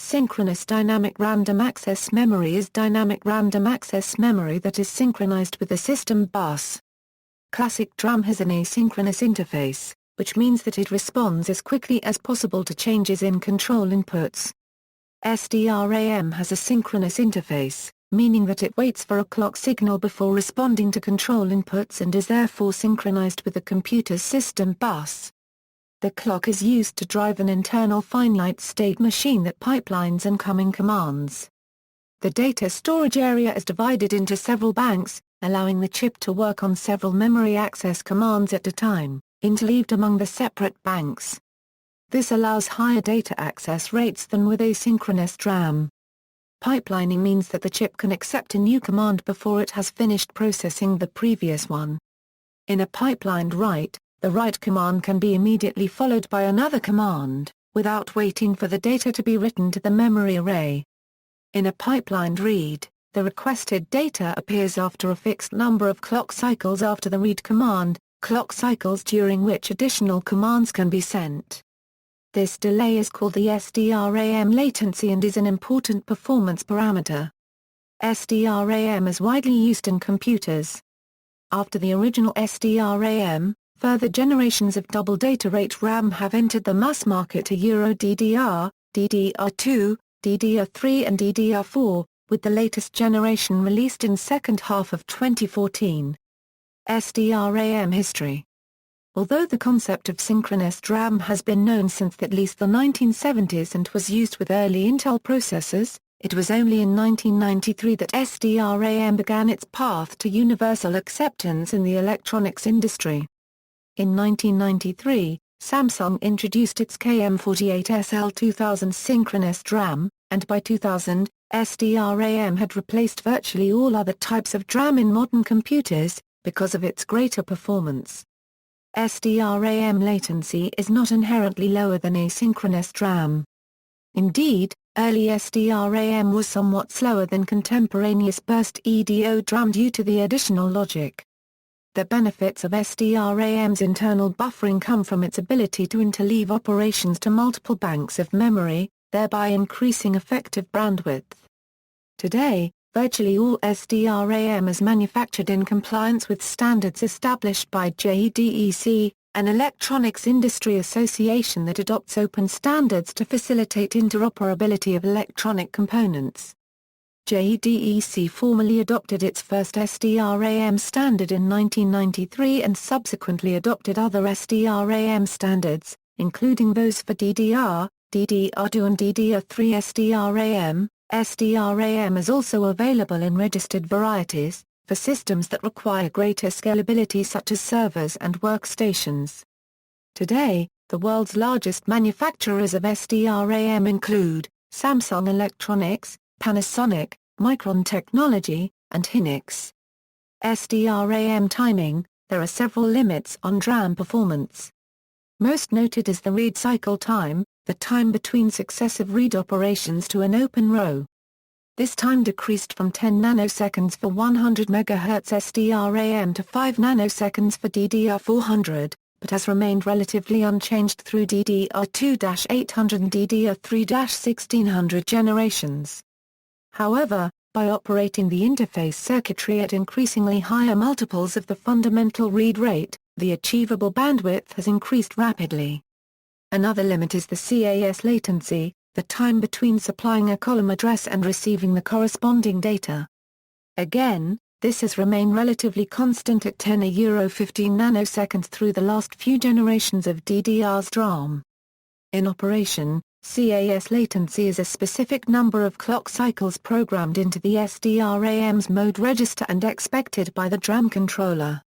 Synchronous dynamic random access memory is dynamic random access memory that is synchronized with the system bus. Classic DRAM has an asynchronous interface, which means that it responds as quickly as possible to changes in control inputs. SDRAM has a synchronous interface, meaning that it waits for a clock signal before responding to control inputs and is therefore synchronized with the computer's system bus. The clock is used to drive an internal finite state machine that pipelines incoming commands. The data storage area is divided into several banks, allowing the chip to work on several memory access commands at a time, interleaved among the separate banks. This allows higher data access rates than with asynchronous DRAM. Pipelining means that the chip can accept a new command before it has finished processing the previous one. In a pipelined write, the write command can be immediately followed by another command, without waiting for the data to be written to the memory array. In a pipelined read, the requested data appears after a fixed number of clock cycles after the read command, clock cycles during which additional commands can be sent. This delay is called the SDRAM latency and is an important performance parameter. SDRAM is widely used in computers. After the original SDRAM, further generations of double data rate RAM have entered the mass market to DDR, DDR2, DDR3 and DDR4, with the latest generation released in second half of 2014. SDRAM history. Although the concept of synchronous DRAM has been known since at least the 1970s and was used with early Intel processors, it was only in 1993 that SDRAM began its path to universal acceptance in the electronics industry. In 1993, Samsung introduced its KM48SL2000 synchronous DRAM, and by 2000, SDRAM had replaced virtually all other types of DRAM in modern computers, because of its greater performance. SDRAM latency is not inherently lower than asynchronous DRAM. Indeed, early SDRAM was somewhat slower than contemporaneous burst EDO DRAM due to the additional logic. The benefits of SDRAM's internal buffering come from its ability to interleave operations to multiple banks of memory, thereby increasing effective bandwidth. Today, virtually all SDRAM is manufactured in compliance with standards established by JEDEC, an electronics industry association that adopts open standards to facilitate interoperability of electronic components. JEDEC formally adopted its first SDRAM standard in 1993 and subsequently adopted other SDRAM standards, including those for DDR, DDR2 and DDR3 SDRAM. SDRAM is also available in registered varieties, for systems that require greater scalability such as servers and workstations. Today, the world's largest manufacturers of SDRAM include Samsung Electronics, Panasonic, Micron Technology, and Hynix. SDRAM timing. There are several limits on DRAM performance. Most noted is the read cycle time, the time between successive read operations to an open row. This time decreased from 10 nanoseconds for 100 MHz SDRAM to 5 nanoseconds for DDR400, but has remained relatively unchanged through DDR2-800 and DDR3-1600 generations. However, by operating the interface circuitry at increasingly higher multiples of the fundamental read rate, the achievable bandwidth has increased rapidly. Another limit is the CAS latency, the time between supplying a column address and receiving the corresponding data. Again, this has remained relatively constant at 10–15 nanoseconds through the last few generations of DDR's DRAM. In operation, CAS latency is a specific number of clock cycles programmed into the SDRAM's mode register and expected by the DRAM controller.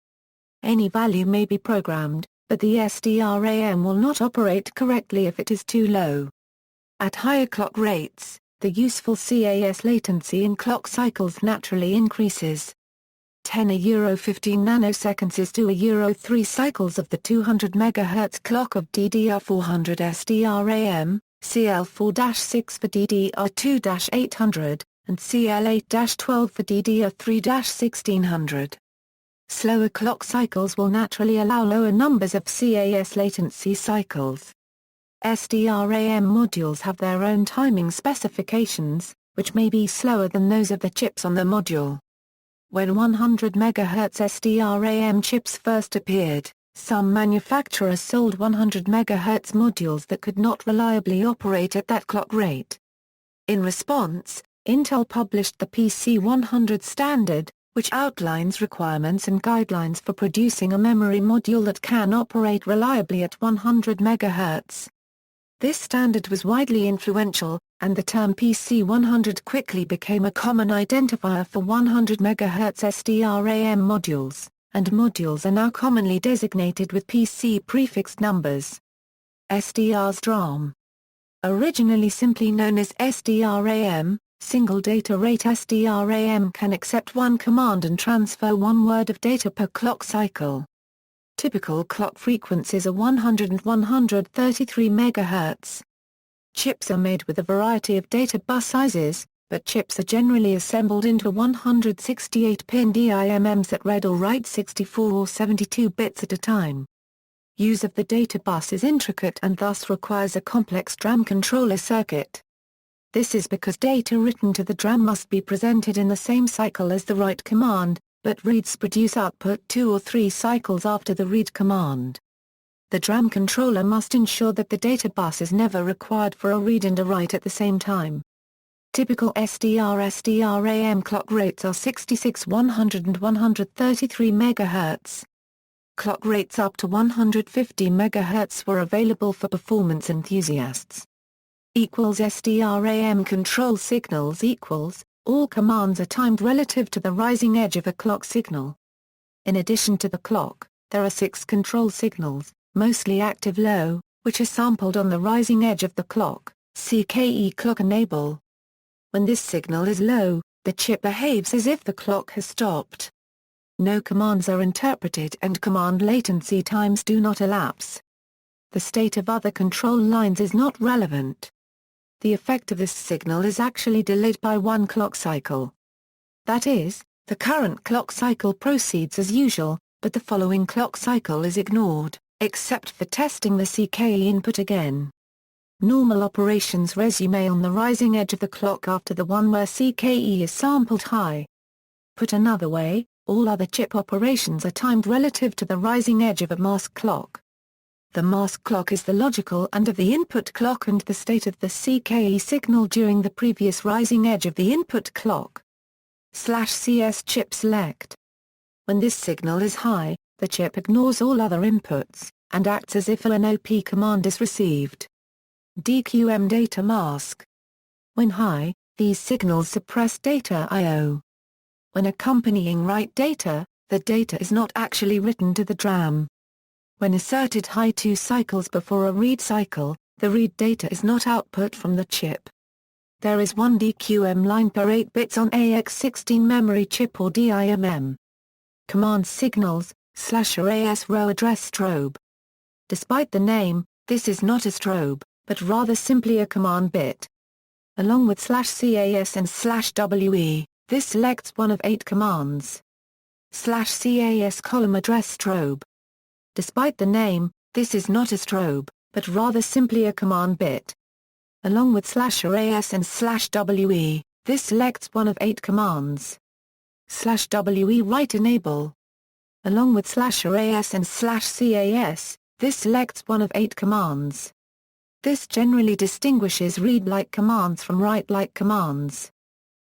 Any value may be programmed, but the SDRAM will not operate correctly if it is too low. At higher clock rates, the useful CAS latency in clock cycles naturally increases. 10–15 nanoseconds is to 3 cycles of the 200 MHz clock of DDR400 SDRAM, CL4-6 for DDR2-800, and CL8-12 for DDR3-1600. Slower clock cycles will naturally allow lower numbers of CAS latency cycles. SDRAM modules have their own timing specifications, which may be slower than those of the chips on the module. When 100 MHz SDRAM chips first appeared, some manufacturers sold 100 MHz modules that could not reliably operate at that clock rate. In response, Intel published the PC100 standard, which outlines requirements and guidelines for producing a memory module that can operate reliably at 100 MHz. This standard was widely influential, and the term PC100 quickly became a common identifier for 100 MHz SDRAM modules, and modules are now commonly designated with PC prefix numbers. Sdram. Originally simply known as SDRAM, single data rate SDRAM can accept one command and transfer one word of data per clock cycle. Typical clock frequencies are 100 and 133 MHz. Chips are made with a variety of data bus sizes, but chips are generally assembled into 168-pin DIMMs that read or write 64 or 72 bits at a time. Use of the data bus is intricate and thus requires a complex DRAM controller circuit. This is because data written to the DRAM must be presented in the same cycle as the write command, but reads produce output 2 or 3 cycles after the read command. The DRAM controller must ensure that the data bus is never required for a read and a write at the same time. Typical SDRAM clock rates are 66, 100 and 133 MHz. Clock rates up to 150 MHz were available for performance enthusiasts. SDRAM control signals all commands are timed relative to the rising edge of a clock signal. In addition to the clock, there are 6 control signals, mostly active low, which are sampled on the rising edge of the clock, CKE clock enable. When this signal is low, the chip behaves as if the clock has stopped. No commands are interpreted and command latency times do not elapse. The state of other control lines is not relevant. The effect of this signal is actually delayed by one clock cycle. That is, the current clock cycle proceeds as usual, but the following clock cycle is ignored, except for testing the CKE input again. Normal operations resume on the rising edge of the clock after the one where CKE is sampled high. Put another way, all other chip operations are timed relative to the rising edge of a mask clock. The mask clock is the logical and of the input clock and the state of the CKE signal during the previous rising edge of the input clock. /CS chip select. When this signal is high, the chip ignores all other inputs, and acts as if an OP command is received. DQM data mask. When high, these signals suppress data I/O. When accompanying write data, the data is not actually written to the DRAM. When asserted high 2 cycles before a read cycle, the read data is not output from the chip. There is one DQM line per 8 bits on AX16 memory chip or DIMM. Command signals, /AS row address strobe. Despite the name, this is not a strobe, but rather simply a command bit. Along with /CAS and /WE, this selects one of 8 commands. /CAS column address strobe. Despite the name, this is not a strobe, but rather simply a command bit. Along with /AS and /WE, this selects one of 8 commands. /WE write enable. Along with /AS and /CAS, this selects one of 8 commands. This generally distinguishes read-like commands from write-like commands.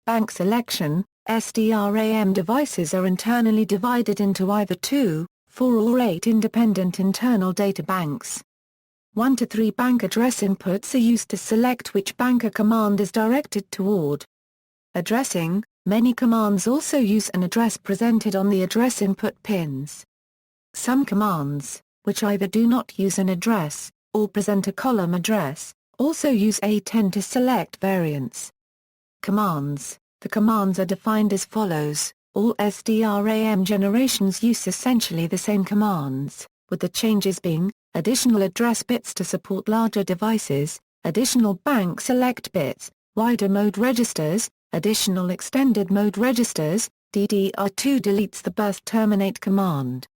Bank selection. SDRAM devices are internally divided into either 2, 4 or 8 independent internal data banks. 1 to 3 bank address inputs are used to select which bank a command is directed toward. Addressing. Many commands also use an address presented on the address input pins. Some commands, which either do not use an address, or present a column address, also use A10 to select variants. Commands. The commands are defined as follows: all SDRAM generations use essentially the same commands, with the changes being, additional address bits to support larger devices, additional bank select bits, wider mode registers, additional extended mode registers. DDR2 deletes the burst terminate command.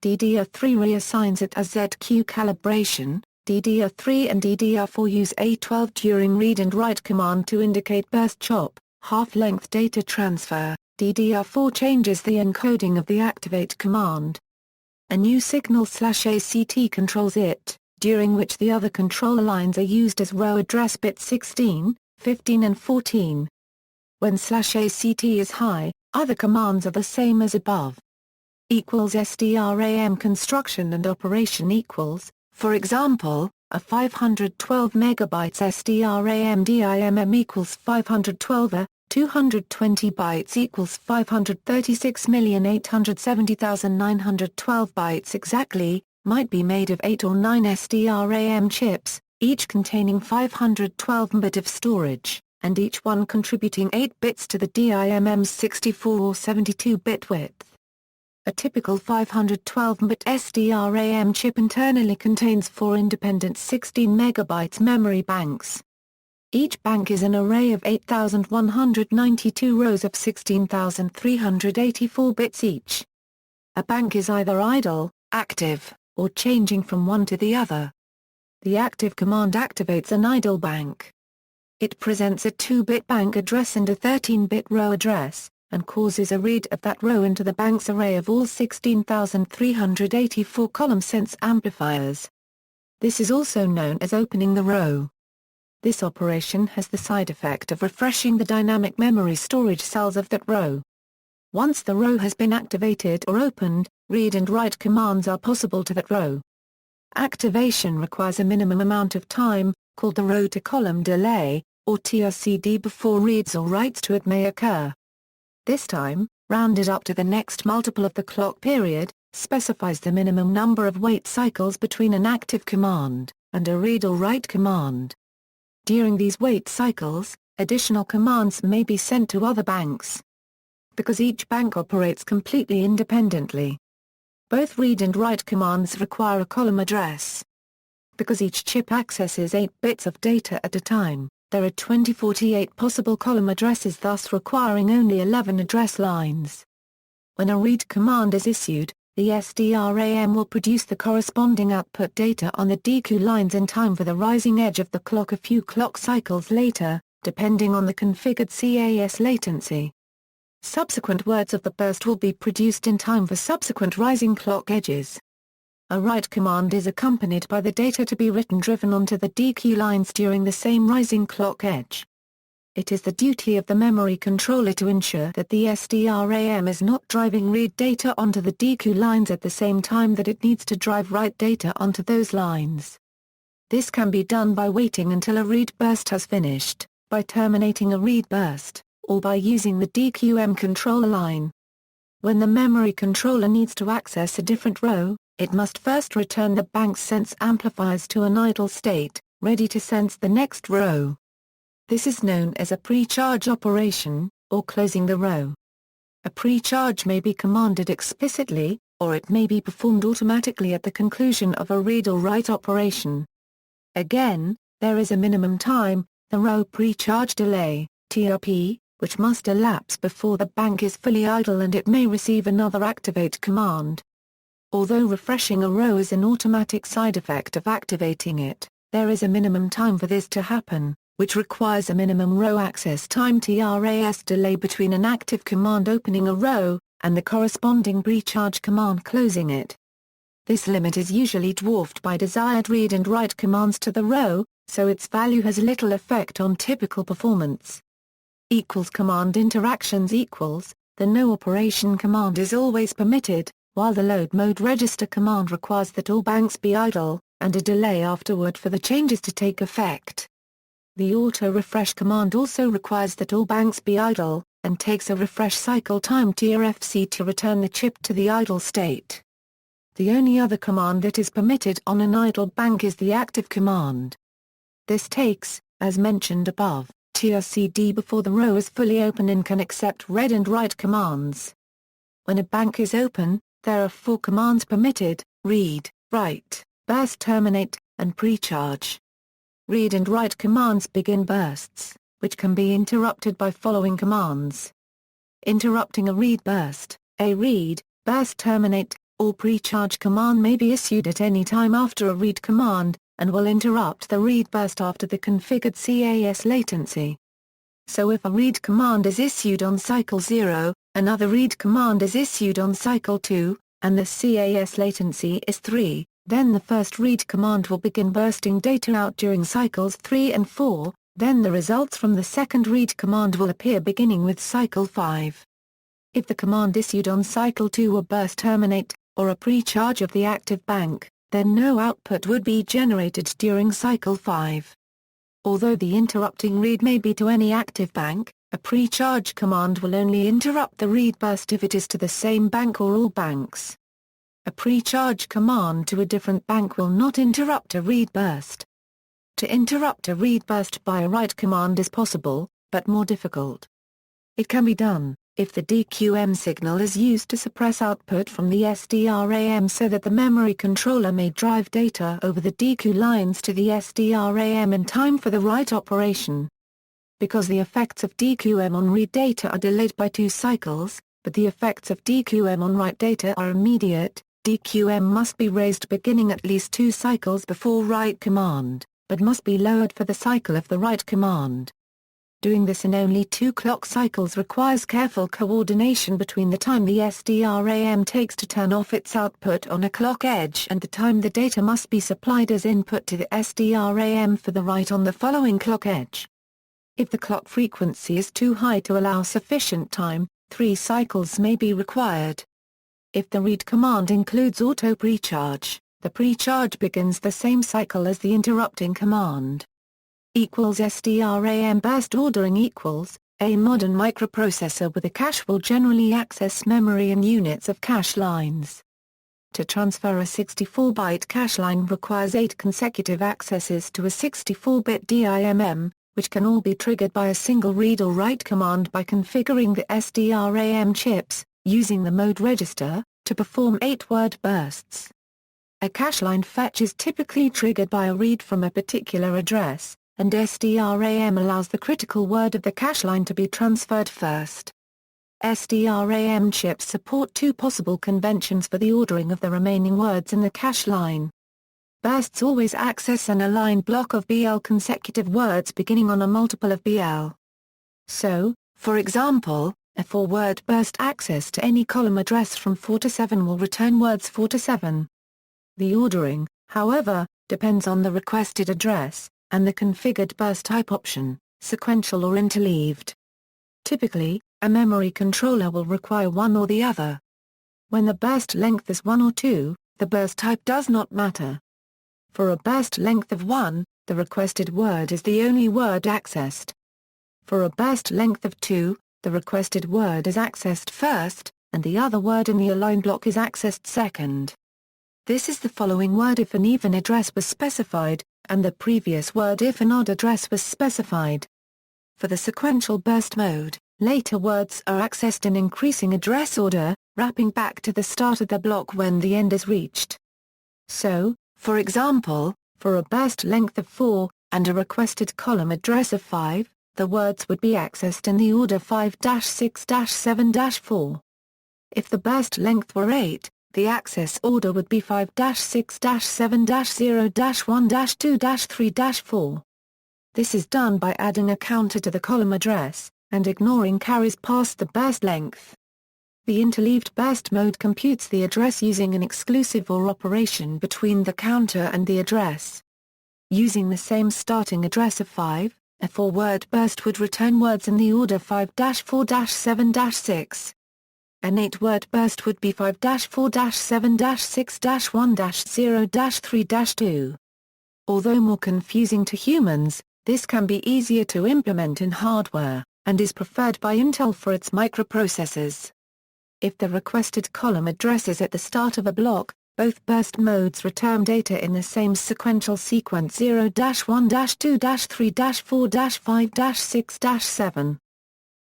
DDR3 reassigns it as ZQ calibration, DDR3 and DDR4 use A12 during read and write command to indicate burst chop, half-length data transfer. DDR4 changes the encoding of the activate command. A new signal/ACT controls it, during which the other controller lines are used as row address bit 16, 15 and 14. When /ACT is high, other commands are the same as above. SDRAM construction and operation equals, for example, a 512 MB SDRAM DIMM equals 512 a, 220 bytes equals 536,870,912 bytes exactly, might be made of 8 or 9 SDRAM chips, each containing 512 MB of storage, and each one contributing 8 bits to the DIMM's 64 or 72-bit width. A typical 512-bit SDRAM chip internally contains 4 independent 16 MB memory banks. Each bank is an array of 8,192 rows of 16,384 bits each. A bank is either idle, active, or changing from one to the other. The active command activates an idle bank. It presents a 2-bit bank address and a 13-bit row address, and causes a read of that row into the bank's array of all 16,384 column sense amplifiers. This is also known as opening the row. This operation has the side effect of refreshing the dynamic memory storage cells of that row. Once the row has been activated or opened, read and write commands are possible to that row. Activation requires a minimum amount of time, called the row-to-column delay, or TRCD, before reads or writes to it may occur. This time, rounded up to the next multiple of the clock period, specifies the minimum number of wait cycles between an active command and a read or write command. During these wait cycles, additional commands may be sent to other banks. Because each bank operates completely independently, both read and write commands require a column address. Because each chip accesses 8 bits of data at a time, there are 2048 possible column addresses, thus requiring only 11 address lines. When a read command is issued, the SDRAM will produce the corresponding output data on the DQ lines in time for the rising edge of the clock a few clock cycles later, depending on the configured Cas latency. Subsequent words of the burst will be produced in time for subsequent rising clock edges. A write command is accompanied by the data to be written driven onto the DQ lines during the same rising clock edge. It is the duty of the memory controller to ensure that the SDRAM is not driving read data onto the DQ lines at the same time that it needs to drive write data onto those lines. This can be done by waiting until a read burst has finished, by terminating a read burst, or by using the DQM controller line. When the memory controller needs to access a different row, it must first return the bank's sense amplifiers to an idle state, ready to sense the next row. This is known as a pre-charge operation, or closing the row. A pre-charge may be commanded explicitly, or it may be performed automatically at the conclusion of a read or write operation. Again, there is a minimum time, the row pre-charge delay, TRP, which must elapse before the bank is fully idle and it may receive another activate command. Although refreshing a row is an automatic side effect of activating it, there is a minimum time for this to happen, which requires a minimum row access time TRAS delay between an active command opening a row, and the corresponding pre-charge command closing it. This limit is usually dwarfed by desired read and write commands to the row, so its value has little effect on typical performance. Command interactions equals, the no operation command is always permitted, while the load mode register command requires that all banks be idle, and a delay afterward for the changes to take effect. The auto-refresh command also requires that all banks be idle, and takes a refresh cycle time TRFC to return the chip to the idle state. The only other command that is permitted on an idle bank is the active command. This takes, as mentioned above, TRCD before the row is fully open and can accept read and write commands. When a bank is open, there are 4 commands permitted: read, write, burst terminate, and pre-charge. Read and write commands begin bursts, which can be interrupted by following commands. Interrupting a read burst, a read, burst terminate, or pre-charge command may be issued at any time after a read command, and will interrupt the read burst after the configured Cas latency. So if a read command is issued on cycle 0, another read command is issued on cycle 2, and the Cas latency is 3, then the first read command will begin bursting data out during cycles 3 and 4, then the results from the second read command will appear beginning with cycle 5. If the command issued on cycle 2 were burst terminate, or a pre-charge of the active bank, then no output would be generated during cycle 5. Although the interrupting read may be to any active bank, a pre-charge command will only interrupt the read burst if it is to the same bank or all banks. A pre-charge command to a different bank will not interrupt a read burst. To interrupt a read burst by a write command is possible, but more difficult. It can be done if the DQM signal is used to suppress output from the SDRAM so that the memory controller may drive data over the DQ lines to the SDRAM in time for the write operation. Because the effects of DQM on read data are delayed by 2 cycles, but the effects of DQM on write data are immediate, DQM must be raised beginning at least 2 cycles before write command, but must be lowered for the cycle of the write command. Doing this in only 2 clock cycles requires careful coordination between the time the SDRAM takes to turn off its output on a clock edge and the time the data must be supplied as input to the SDRAM for the write on the following clock edge. If the clock frequency is too high to allow sufficient time, 3 cycles may be required. If the read command includes auto precharge, the precharge begins the same cycle as the interrupting command. SDRAM burst ordering equals, a modern microprocessor with a cache will generally access memory in units of cache lines. To transfer a 64-byte cache line requires 8 consecutive accesses to a 64-bit DIMM, which can all be triggered by a single read or write command by configuring the SDRAM chips, using the mode register, to perform 8-word bursts. A cache line fetch is typically triggered by a read from a particular address, and SDRAM allows the critical word of the cache line to be transferred first. SDRAM chips support 2 possible conventions for the ordering of the remaining words in the cache line. Bursts always access an aligned block of BL consecutive words beginning on a multiple of BL. So, for example, a 4-word burst access to any column address from 4 to 7 will return words 4 to 7. The ordering, however, depends on the requested address, and the configured burst type option, sequential or interleaved. Typically, a memory controller will require one or the other. When the burst length is 1 or 2, the burst type does not matter. For a burst length of 1, the requested word is the only word accessed. For a burst length of 2, the requested word is accessed first, and the other word in the align block is accessed second. This is the following word if an even address was specified, and the previous word if an odd address was specified. For the sequential burst mode, later words are accessed in increasing address order, wrapping back to the start of the block when the end is reached. So, for example, for a burst length of 4, and a requested column address of 5, the words would be accessed in the order 5-6-7-4. If the burst length were 8, the access order would be 5-6-7-0-1-2-3-4. This is done by adding a counter to the column address, and ignoring carries past the burst length. The interleaved burst mode computes the address using an exclusive OR operation between the counter and the address. Using the same starting address of 5, a 4-word burst would return words in the order 5-4-7-6. An 8-word burst would be 5-4-7-6-1-0-3-2. Although more confusing to humans, this can be easier to implement in hardware, and is preferred by Intel for its microprocessors. If the requested column address is at the start of a block, both burst modes return data in the same sequential sequence 0-1-2-3-4-5-6-7.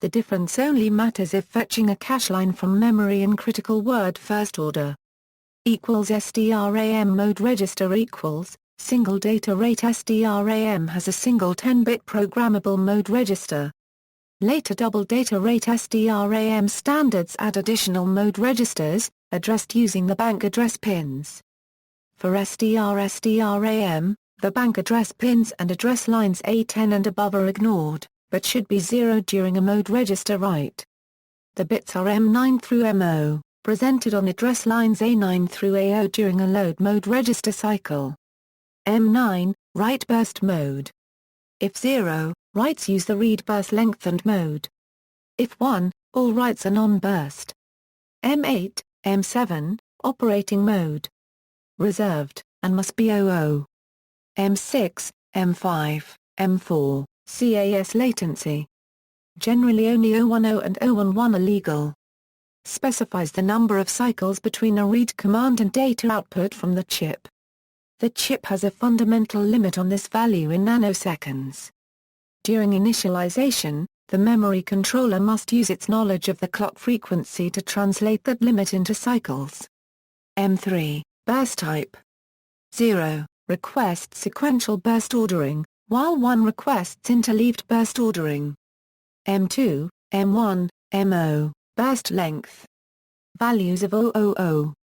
The difference only matters if fetching a cache line from memory in critical word first order. SDRAM mode register equals, single data rate SDRAM has a single 10-bit programmable mode register. Later double data rate SDRAM standards add additional mode registers, addressed using the bank address pins. For SDRAM, The bank address pins and address lines A10 and above are ignored, but should be 0 during a mode register write. The bits are M9 through M0, presented on address lines A9 through A0 during a load mode register cycle. M9, write burst mode. If 0, writes use the read burst lengthened mode. If 1, all writes are non-burst. M8, M7, operating mode. Reserved, and must be 00. M6, M5, M4, Cas latency. Generally only 010 and 011 are legal. Specifies the number of cycles between a read command and data output from the chip. The chip has a fundamental limit on this value in nanoseconds. During initialization, the memory controller must use its knowledge of the clock frequency to translate that limit into cycles. M3, burst type. 0, requests sequential burst ordering, while 1 requests interleaved burst ordering. M2, M1, M0, burst length. Values of 000,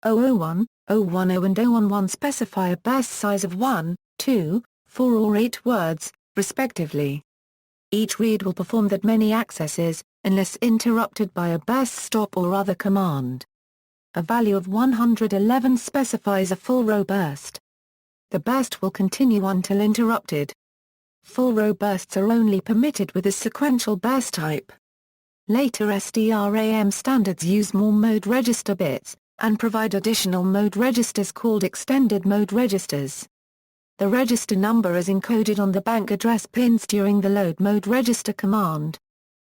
001, 010 and 011 specify a burst size of 1, 2, 4 or 8 words, respectively. Each read will perform that many accesses, unless interrupted by a burst stop or other command. A value of 111 specifies a full row burst. The burst will continue until interrupted. Full row bursts are only permitted with a sequential burst type. Later SDRAM standards use more mode register bits, and provide additional mode registers called extended mode registers. The register number is encoded on the bank address pins during the load mode register command.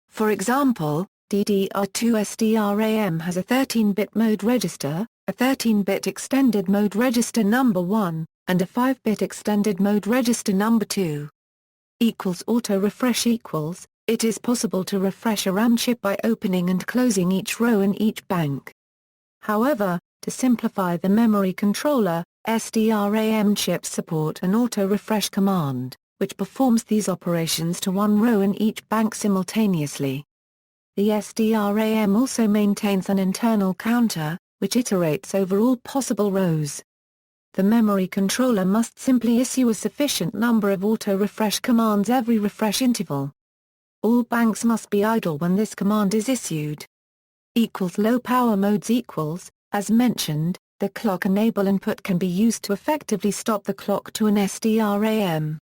For example, DDR2 SDRAM has a 13-bit mode register, a 13-bit extended mode register number 1, and a 5-bit extended mode register number 2. Auto refresh equals, it is possible to refresh a RAM chip by opening and closing each row in each bank. However, to simplify the memory controller, SDRAM chips support an auto refresh command, which performs these operations to one row in each bank simultaneously. The SDRAM also maintains an internal counter, which iterates over all possible rows. The memory controller must simply issue a sufficient number of auto-refresh commands every refresh interval. All banks must be idle when this command is issued. Low power modes equals, as mentioned, the clock enable input can be used to effectively stop the clock to an SDRAM.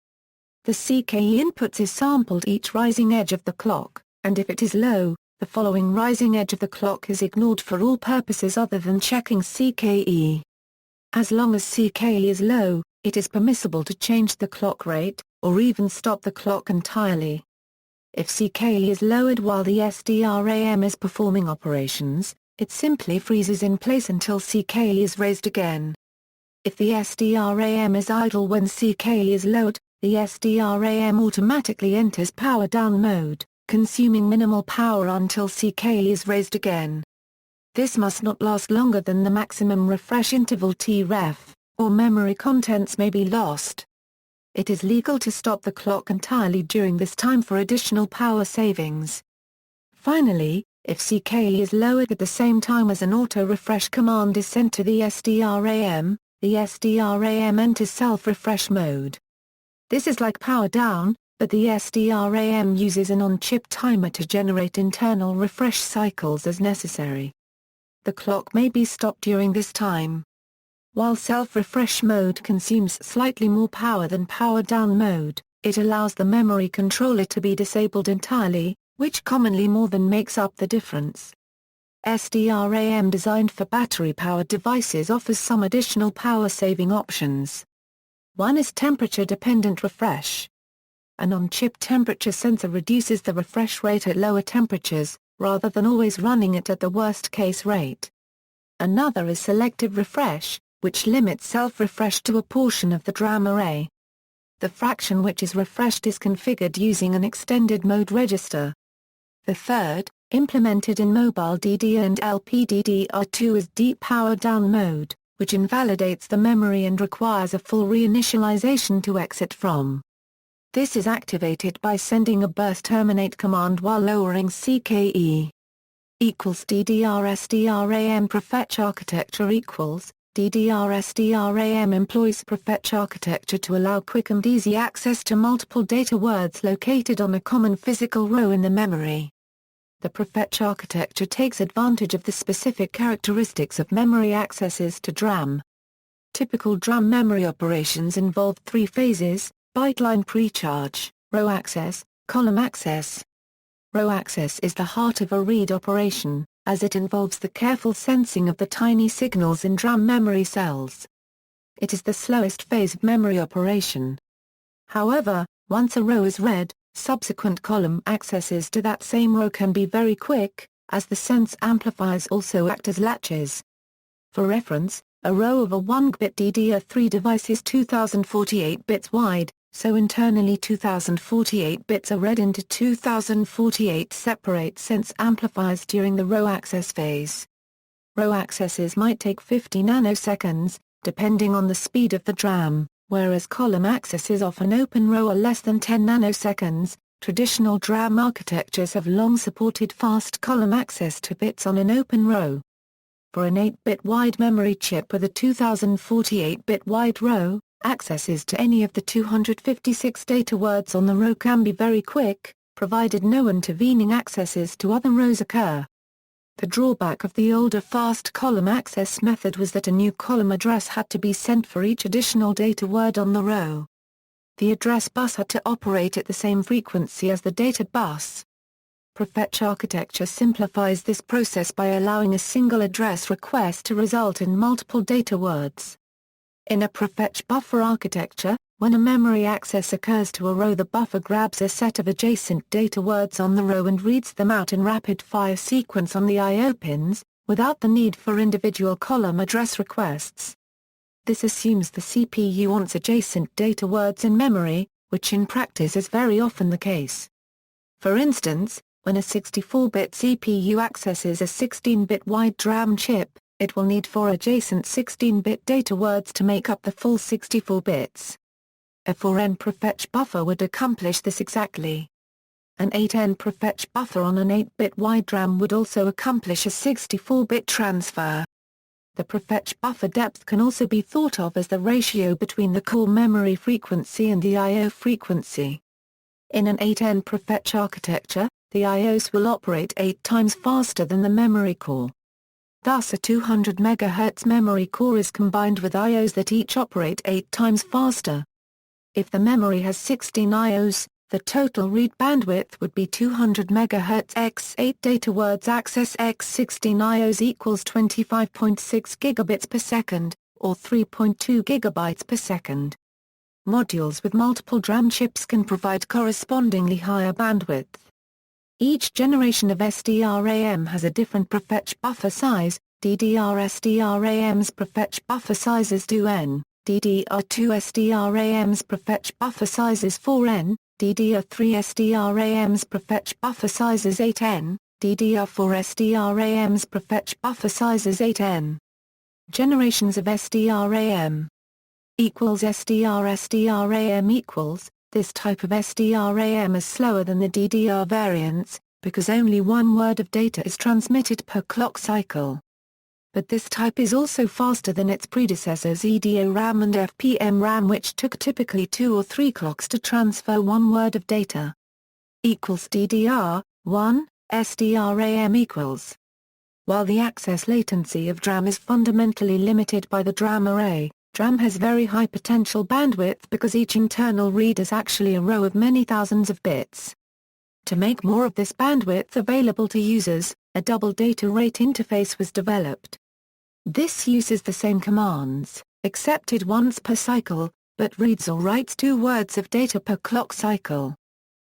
The CKE inputs is sampled each rising edge of the clock, and if it is low, the following rising edge of the clock is ignored for all purposes other than checking CKE. As long as CKE is low, it is permissible to change the clock rate, or even stop the clock entirely. If CKE is lowered while the SDRAM is performing operations, it simply freezes in place until CKE is raised again. If the SDRAM is idle when CKE is lowered, the SDRAM automatically enters power down mode, consuming minimal power until CKE is raised again. This must not last longer than the maximum refresh interval Tref, or memory contents may be lost. It is legal to stop the clock entirely during this time for additional power savings. Finally, if CKE is lowered at the same time as an auto-refresh command is sent to the SDRAM enters self-refresh mode. This is like power down, but the SDRAM uses an on-chip timer to generate internal refresh cycles as necessary. The clock may be stopped during this time. While self-refresh mode consumes slightly more power than power down mode, it allows the memory controller to be disabled entirely, which commonly more than makes up the difference. SDRAM designed for battery-powered devices offers some additional power-saving options. One is temperature-dependent refresh. An on-chip temperature sensor reduces the refresh rate at lower temperatures, rather than always running it at the worst-case rate. Another is selective refresh, which limits self-refresh to a portion of the DRAM array. The fraction which is refreshed is configured using an extended mode register. The third, implemented in mobile DDR and LPDDR2 is deep power down mode, which invalidates the memory and requires a full reinitialization to exit from. This is activated by sending a burst terminate command while lowering CKE. DDR SDRAM Prefetch Architecture equals, DDR-SDRAM employs Prefetch Architecture to allow quick and easy access to multiple data words located on a common physical row in the memory. The Prefetch Architecture takes advantage of the specific characteristics of memory accesses to DRAM. Typical DRAM memory operations involve three phases: byte line precharge, row access, column access. Row access is the heart of a read operation, as it involves the careful sensing of the tiny signals in DRAM memory cells. It is the slowest phase of memory operation. However, once a row is read, subsequent column accesses to that same row can be very quick, as the sense amplifiers also act as latches. For reference, a row of a 1-bit DDR3 device is 2048 bits wide, so internally 2048 bits are read into 2048 separate sense amplifiers during the row access phase. Row accesses might take 50 nanoseconds, depending on the speed of the DRAM, whereas column accesses of an open row are less than 10 nanoseconds. Traditional DRAM architectures have long supported fast column access to bits on an open row. For an 8-bit wide memory chip with a 2048-bit wide row, accesses to any of the 256 data words on the row can be very quick, provided no intervening accesses to other rows occur. The drawback of the older fast column access method was that a new column address had to be sent for each additional data word on the row. The address bus had to operate at the same frequency as the data bus. Prefetch Architecture simplifies this process by allowing a single address request to result in multiple data words. In a prefetch buffer architecture, when a memory access occurs to a row, the buffer grabs a set of adjacent data words on the row and reads them out in rapid-fire sequence on the I/O pins, without the need for individual column address requests. This assumes the CPU wants adjacent data words in memory, which in practice is very often the case. For instance, when a 64-bit CPU accesses a 16-bit wide DRAM chip, it will need 4 adjacent 16-bit data words to make up the full 64 bits. A 4N prefetch buffer would accomplish this exactly. An 8N prefetch buffer on an 8-bit wide DRAM would also accomplish a 64-bit transfer. The prefetch buffer depth can also be thought of as the ratio between the core memory frequency and the I/O frequency. In an 8N prefetch architecture, the I/Os will operate 8 times faster than the memory core. Thus a 200 MHz memory core is combined with I/Os that each operate 8 times faster. If the memory has 16 I/Os, the total read bandwidth would be 200 MHz x 8 data words access x 16 I/Os equals 25.6 gigabits per second, or 3.2 gigabytes per second. Modules with multiple DRAM chips can provide correspondingly higher bandwidth. Each generation of SDRAM has a different prefetch buffer size. DDR-SDRAM's prefetch buffer size is 2N, DDR2-SDRAM's prefetch buffer size is 4N, DDR3-SDRAM's prefetch buffer size is 8N, DDR4-SDRAM's prefetch buffer size is 8N. Generations of SDRAM equals SDR-SDRAM equals. This type of SDRAM is slower than the DDR variants, because only one word of data is transmitted per clock cycle. But this type is also faster than its predecessors EDO-RAM and FPM-RAM, which took typically 2 or 3 clocks to transfer one word of data. Equals DDR1, SDRAM equals. While the access latency of DRAM is fundamentally limited by the DRAM array, DRAM has very high potential bandwidth because each internal read is actually a row of many thousands of bits. To make more of this bandwidth available to users, a double data rate interface was developed. This uses the same commands, accepted once per cycle, but reads or writes 2 words of data per clock cycle.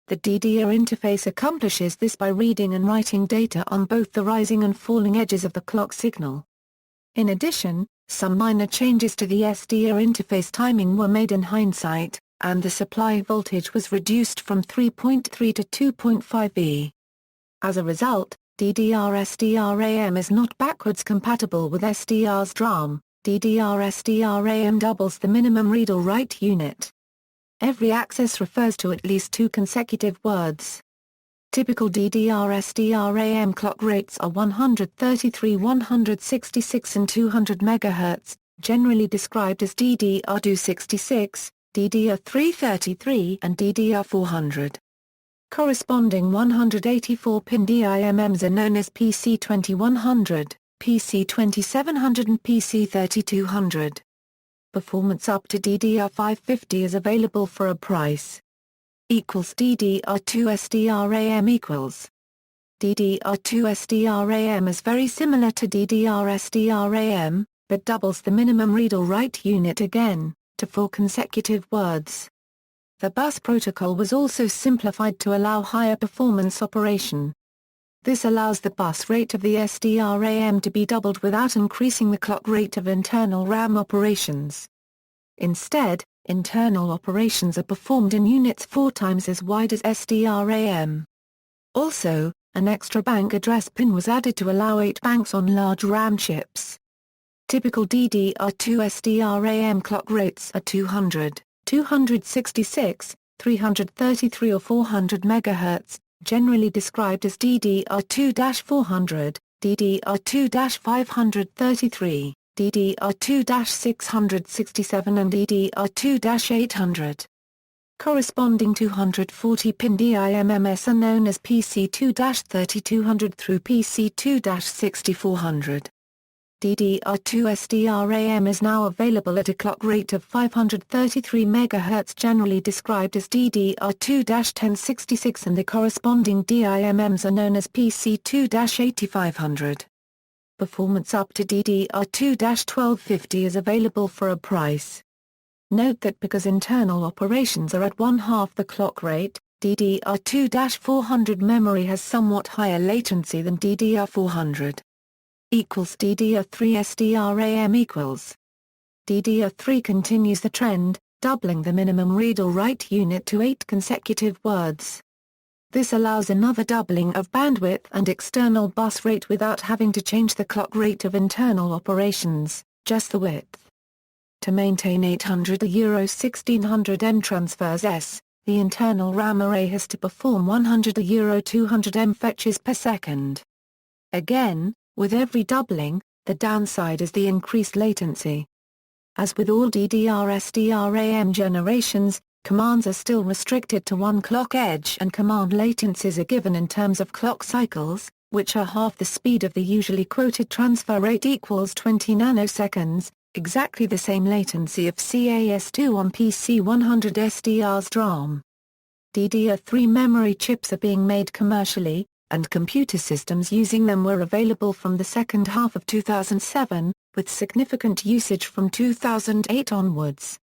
The DDR interface accomplishes this by reading and writing data on both the rising and falling edges of the clock signal. In addition, some minor changes to the SDR interface timing were made in hindsight, and the supply voltage was reduced from 3.3 to 2.5 V. As a result, DDR-SDRAM is not backwards compatible with SDR's DRAM. DDR-SDRAM doubles the minimum read or write unit. Every access refers to at least 2 consecutive words. Typical DDR-SDRAM clock rates are 133, 166 and 200 MHz, generally described as DDR266, DDR333 and DDR400. Corresponding 184-pin DIMMs are known as PC2100, PC2700 and PC3200. Performance up to DDR550 is available for a price. DDR2 SDRAM equals. DDR2 SDRAM is very similar to DDR SDRAM, but doubles the minimum read or write unit again, to 4 consecutive words. The bus protocol was also simplified to allow higher performance operation. This allows the bus rate of the SDRAM to be doubled without increasing the clock rate of internal RAM operations. Instead, internal operations are performed in units 4 times as wide as SDRAM. Also, an extra bank address pin was added to allow 8 banks on large RAM chips. Typical DDR2 SDRAM clock rates are 200, 266, 333 or 400 MHz, generally described as DDR2-400, DDR2-533, DDR2-667 and DDR2-800. Corresponding 240-pin DIMMs are known as PC2-3200 through PC2-6400. DDR2 SDRAM is now available at a clock rate of 533 MHz, generally described as DDR2-1066, and the corresponding DIMMs are known as PC2-8500. Performance up to DDR2-1250 is available for a price. Note that because internal operations are at 1/2 the clock rate, DDR2-400 memory has somewhat higher latency than DDR400. DDR3 SDRAM equals. DDR3 continues the trend, doubling the minimum read or write unit to 8 consecutive words. This allows another doubling of bandwidth and external bus rate without having to change the clock rate of internal operations, just the width. To maintain 800 Euro 1600 M transfers S, the internal RAM array has to perform 100 Euro 200 M fetches per second. Again, with every doubling, the downside is the increased latency. As with all DDR-SDRAM generations, commands are still restricted to 1 clock edge and command latencies are given in terms of clock cycles, which are half the speed of the usually quoted transfer rate equals 20 nanoseconds, exactly the same latency of CAS2 on PC100 SDR's DRAM. DDR3 memory chips are being made commercially, and computer systems using them were available from the second half of 2007, with significant usage from 2008 onwards.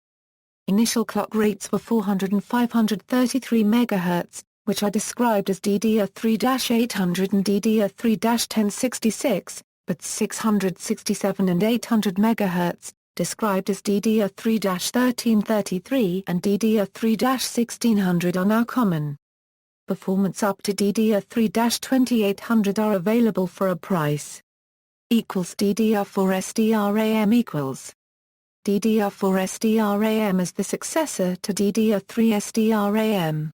Initial clock rates were 400 and 533 MHz, which are described as DDR3-800 and DDR3-1066, but 667 and 800 MHz, described as DDR3-1333 and DDR3-1600 are now common. Performance up to DDR3-2800 are available for a price. DDR4 SDRAM equals. DDR4 SDRAM is the successor to DDR3 SDRAM.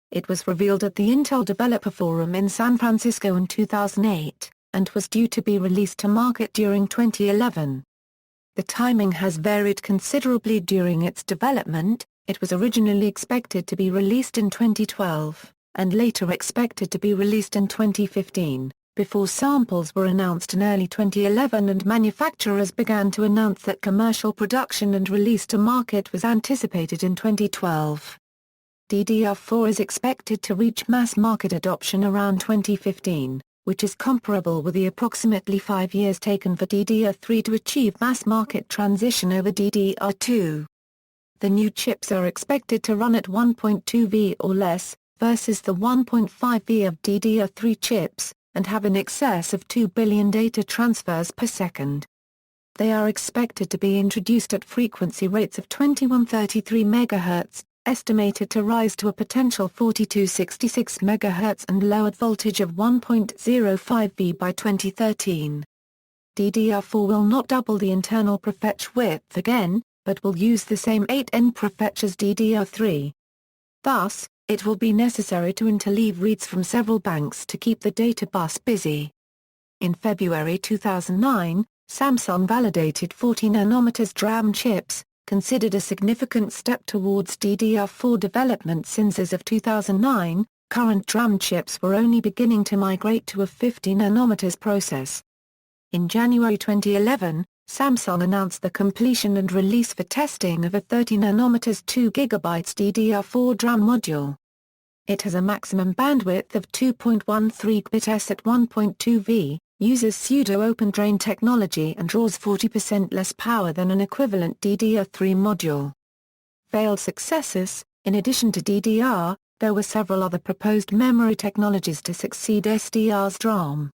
It was revealed at the Intel Developer Forum in San Francisco in 2008, and was due to be released to market during 2011. The timing has varied considerably during its development. It was originally expected to be released in 2012, and later expected to be released in 2015, before samples were announced in early 2011 and manufacturers began to announce that commercial production and release to market was anticipated in 2012. DDR4 is expected to reach mass market adoption around 2015, which is comparable with the approximately 5 years taken for DDR3 to achieve mass market transition over DDR2. The new chips are expected to run at 1.2V or less, versus the 1.5V of DDR3 chips, and have in excess of 2 billion data transfers per second. They are expected to be introduced at frequency rates of 2133 MHz, estimated to rise to a potential 4266 MHz and lowered voltage of 1.05V by 2013. DDR4 will not double the internal prefetch width again, but will use the same 8N prefetch as DDR3. Thus, it will be necessary to interleave reads from several banks to keep the data bus busy. In February 2009, Samsung validated 40 nanometers DRAM chips, considered a significant step towards DDR4 development since as of 2009, current DRAM chips were only beginning to migrate to a 50 nanometers process. In January 2011, Samsung announced the completion and release for testing of a 30 nanometers 2 GB DDR4 DRAM module. It has a maximum bandwidth of 2.13 bits at 1.2 V, uses pseudo-open drain technology and draws 40% less power than an equivalent DDR3 module. Failed successors: in addition to DDR, there were several other proposed memory technologies to succeed SDR's DRAM.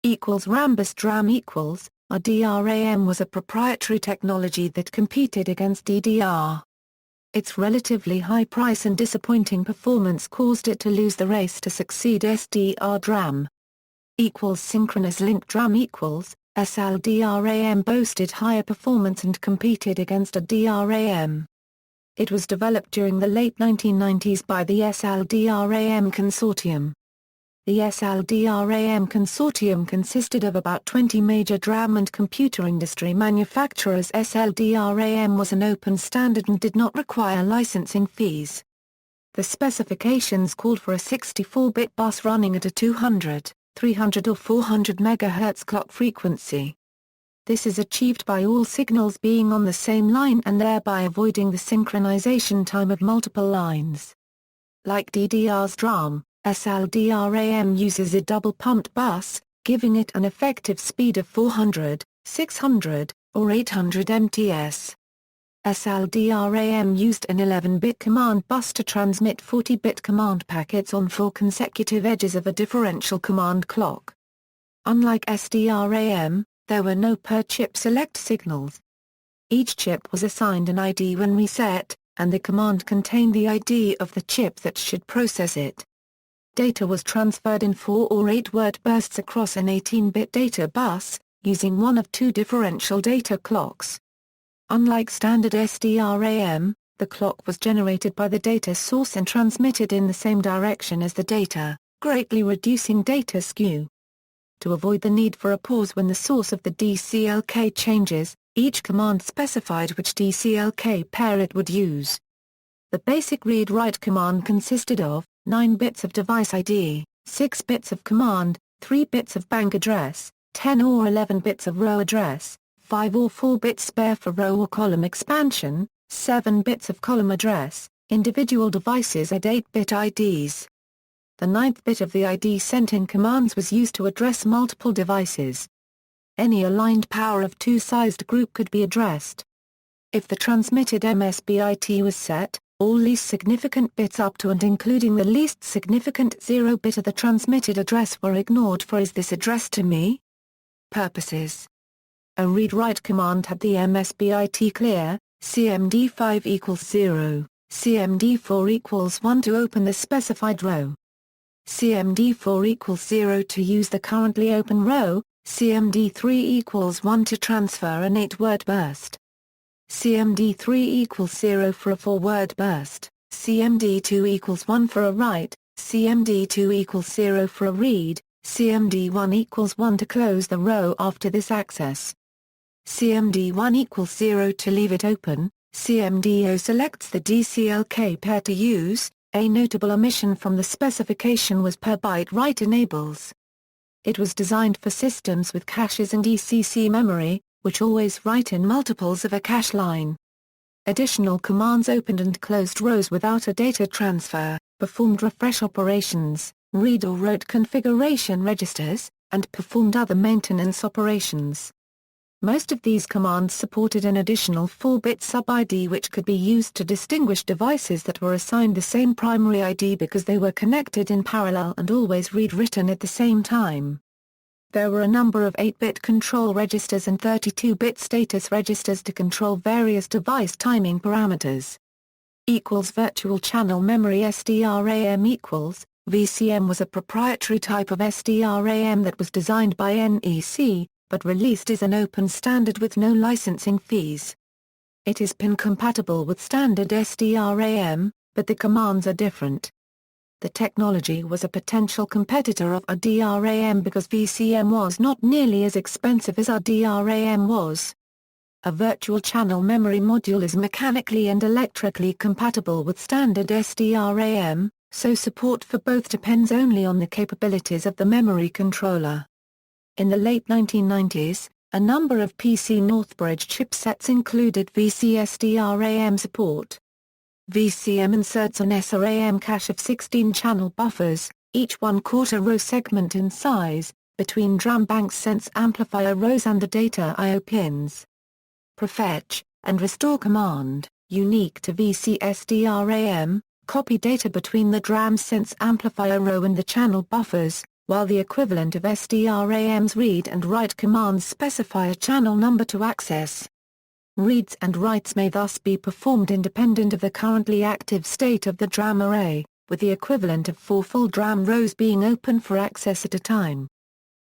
Rambus DRAM a DRAM was a proprietary technology that competed against DDR. Its relatively high price and disappointing performance caused it to lose the race to succeed SDR DRAM. Synchronous link DRAM SLDRAM boasted higher performance and competed against a DRAM. It was developed during the late 1990s by the SLDRAM consortium. The SLDRAM consortium consisted of about 20 major DRAM and computer industry manufacturers. SLDRAM was an open standard and did not require licensing fees. The specifications called for a 64-bit bus running at a 200, 300 or 400 MHz clock frequency. This is achieved by all signals being on the same line and thereby avoiding the synchronization time of multiple lines. Like DDR's DRAM, SLDRAM uses a double-pumped bus, giving it an effective speed of 400, 600, or 800 MTS. SLDRAM used an 11-bit command bus to transmit 40-bit command packets on 4 consecutive edges of a differential command clock. Unlike SDRAM, there were no per-chip select signals. Each chip was assigned an ID when reset, and the command contained the ID of the chip that should process it. Data was transferred in 4 or 8-word bursts across an 18-bit data bus, using one of 2 differential data clocks. Unlike standard SDRAM, the clock was generated by the data source and transmitted in the same direction as the data, greatly reducing data skew. To avoid the need for a pause when the source of the DCLK changes, each command specified which DCLK pair it would use. The basic read-write command consisted of 9 bits of device ID, 6 bits of command, 3 bits of bank address, 10 or 11 bits of row address, 5 or 4 bits spare for row or column expansion, 7 bits of column address. Individual devices had 8-bit IDs. The 9th bit of the ID sent in commands was used to address multiple devices. Any aligned power of 2-sized group could be addressed. If the transmitted MSBIT was set, all least significant bits up to and including the least significant 0 bit of the transmitted address were ignored for "is this addressed to me?" purposes. A read-write command had the MSBIT clear, CMD5 equals 0, CMD4 equals 1 to open the specified row. CMD4 equals 0 to use the currently open row, CMD3 equals 1 to transfer an 8-word burst. CMD3 equals 0 for a 4-word burst, CMD2 equals 1 for a write, CMD2 equals 0 for a read, CMD1 equals 1 to close the row after this access. CMD1 equals 0 to leave it open, CMD0 selects the DCLK pair to use. A notable omission from the specification was per byte write enables. It was designed for systems with caches and ECC memory, which always write in multiples of a cache line. Additional commands opened and closed rows without a data transfer, performed refresh operations, read or wrote configuration registers, and performed other maintenance operations. Most of these commands supported an additional 4-bit sub-ID which could be used to distinguish devices that were assigned the same primary ID because they were connected in parallel and always read-written at the same time. There were a number of 8-bit control registers and 32-bit status registers to control various device timing parameters. Virtual Channel Memory SDRAM VCM was a proprietary type of SDRAM that was designed by NEC, but released as an open standard with no licensing fees. It is pin-compatible with standard SDRAM, but the commands are different. the technology was a potential competitor of a DRAM because VCM was not nearly as expensive as a DRAM was. A virtual channel memory module is mechanically and electrically compatible with standard SDRAM, so support for both depends only on the capabilities of the memory controller. In the late 1990s, a number of PC Northbridge chipsets included VCSDRAM support. VCM inserts an SRAM cache of 16 channel buffers, each 1/4 row segment in size, between DRAM banks sense amplifier rows and the data I/O pins. Prefetch and restore command, unique to VCSDRAM, copy data between the DRAM sense amplifier row and the channel buffers, while the equivalent of SDRAM's read and write commands specify a channel number to access. Reads and writes may thus be performed independent of the currently active state of the DRAM array, with the equivalent of 4 full DRAM rows being open for access at a time.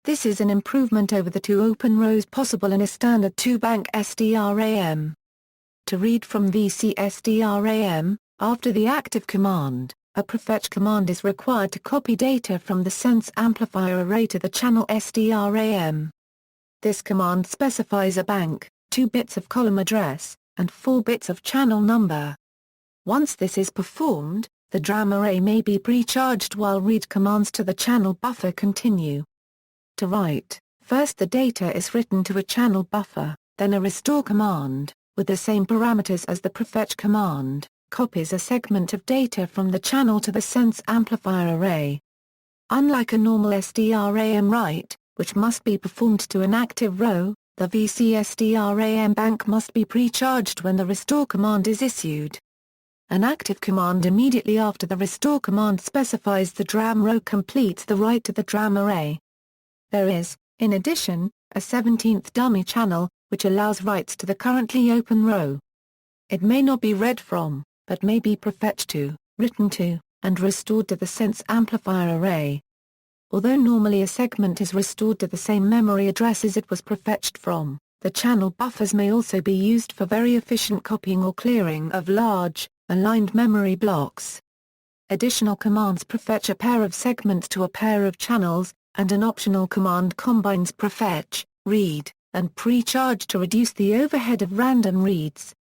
This is an improvement over the 2 open rows possible in a standard 2-bank SDRAM. To read from VCSDRAM, after the active command, a prefetch command is required to copy data from the sense amplifier array to the channel SDRAM. This command specifies a bank, 2 bits of column address, and 4 bits of channel number. Once this is performed, the DRAM array may be pre-charged while read commands to the channel buffer continue. To write, first the data is written to a channel buffer, then a restore command, with the same parameters as the prefetch command, copies a segment of data from the channel to the sense amplifier array. Unlike a normal SDRAM write, which must be performed to an active row, the VCSDRAM bank must be pre-charged when the restore command is issued. An active command immediately after the restore command specifies the DRAM row completes the write to the DRAM array. There is, in addition, a 17th dummy channel, which allows writes to the currently open row. It may not be read from, but may be prefetched to, written to, and restored to the sense amplifier array. Although normally a segment is restored to the same memory address as it was prefetched from, the channel buffers may also be used for very efficient copying or clearing of large, aligned memory blocks. Additional commands prefetch a pair of segments to a pair of channels, and an optional command combines prefetch, read, and pre-charge to reduce the overhead of random reads.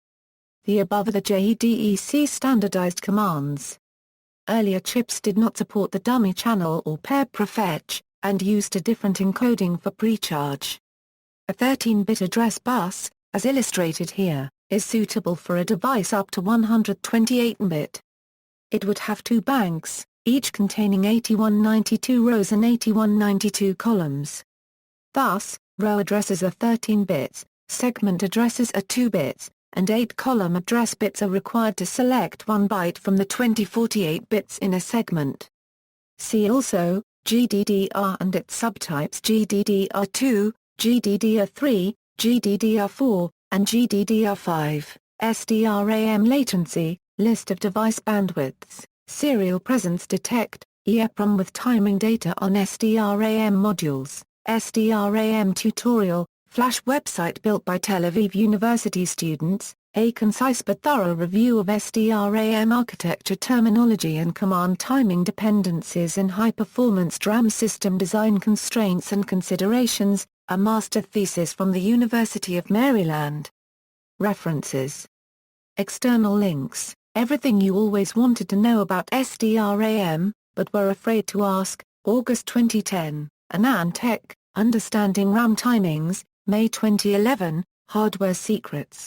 The above are the JEDEC standardized commands. Earlier chips did not support the dummy channel or pair prefetch, and used a different encoding for pre-charge. A 13-bit address bus, as illustrated here, is suitable for a device up to 128-bit. It would have 2 banks, each containing 8192 rows and 8192 columns. Thus, row addresses are 13 bits, segment addresses are 2 bits, and 8 column address bits are required to select 1 byte from the 2048 bits in a segment. See also, GDDR and its subtypes GDDR2, GDDR3, GDDR4, and GDDR5, SDRAM latency, list of device bandwidths, serial presence detect, EEPROM with timing data on SDRAM modules, SDRAM tutorial, Flash website built by Tel Aviv University students, a concise but thorough review of SDRAM architecture terminology and command timing dependencies in high-performance DRAM system design constraints and considerations, a master thesis from the University of Maryland. References. External links, Everything you always wanted to know about SDRAM, but were afraid to ask, August 2010, AnandTech, Understanding RAM Timings, May 2011, Hardware Secrets.